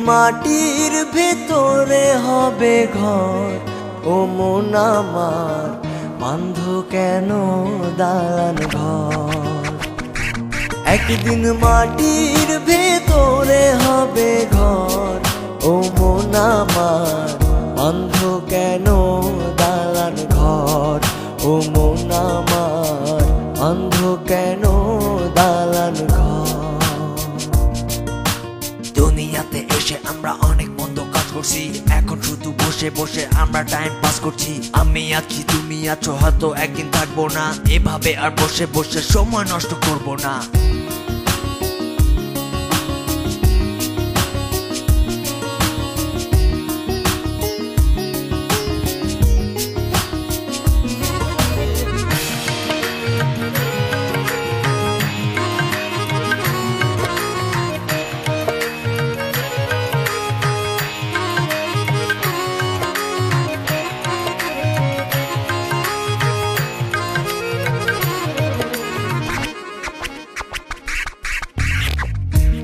মাটির ভেতরে হবে ঘর, ও মন আমার বাঁধ কেন দালান ঘর। একদিন মাটির ভেতরে হবে ঘর, ও মন আমার বাঁধ কেন দালান ঘর, ও মন আমার বাঁধ কেন দালান ঘর। দুনিয়াতে এসে আমরা অনেক মন্দ কাজ করছি, এখন শুধু বসে বসে আমরা টাইম পাস করছি। আমি আছি তুমি আছো, হয়তো একদিন থাকবো না, এভাবে আর বসে বসে সময় নষ্ট করব না।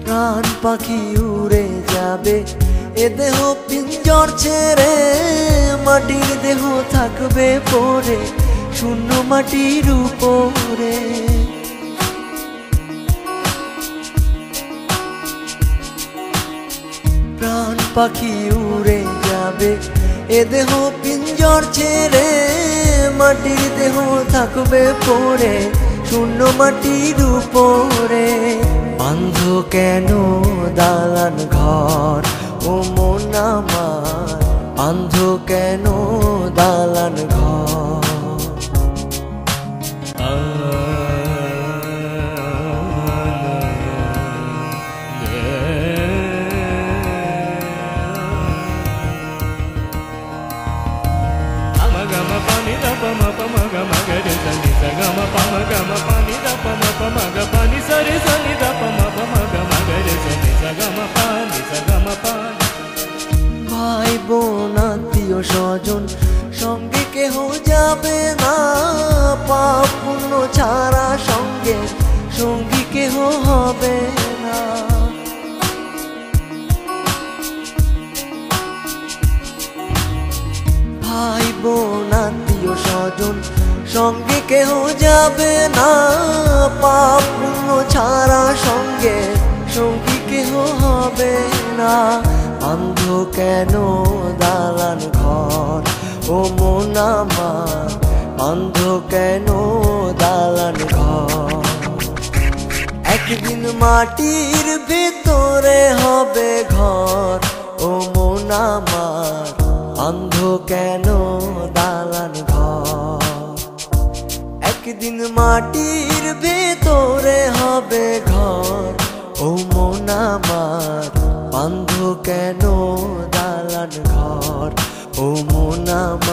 প্রাণ পাখি উড়ে যাবে এ দেহ পিঞ্জর ছেড়ে, মাটির দেহ থাকবে পড়ে শূন্য মাটির উপরে। প্রাণ পাখি উড়ে যাবে এ দেহ পিঞ্জর ছেড়ে, মাটির দেহ থাকবে পড়ে শূন্য মাটির উপরে। বাঁধ কেন দালান ঘর, ও মন আমার বাঁধ কেন দালান ঘর। ভাই বোন আত্মীয় স্বজন সঙ্গে কেহ যাবে না, পাপ পুণ্য ছাড়া সঙ্গে সঙ্গী কেহ হবে না। ভাই বোন আত্মীয় স্বজন সঙ্গে কেহ যাবে না, পাপ পুণ্য ছাড়া সঙ্গে সঙ্গী কেহ হবে না। বাঁধ কেন দালান ঘর, ও মন আমার বাঁধ কেন দালান ঘর। একদিন মাটির ভেতরে হবে ঘর, ও মন আমার বাঁধ কেন দালান ঘর। একদিন মাটির ভেতরে হবে ঘর, ও মন আমার বাঁধ কেন দালান ঘর, ও মন আমার।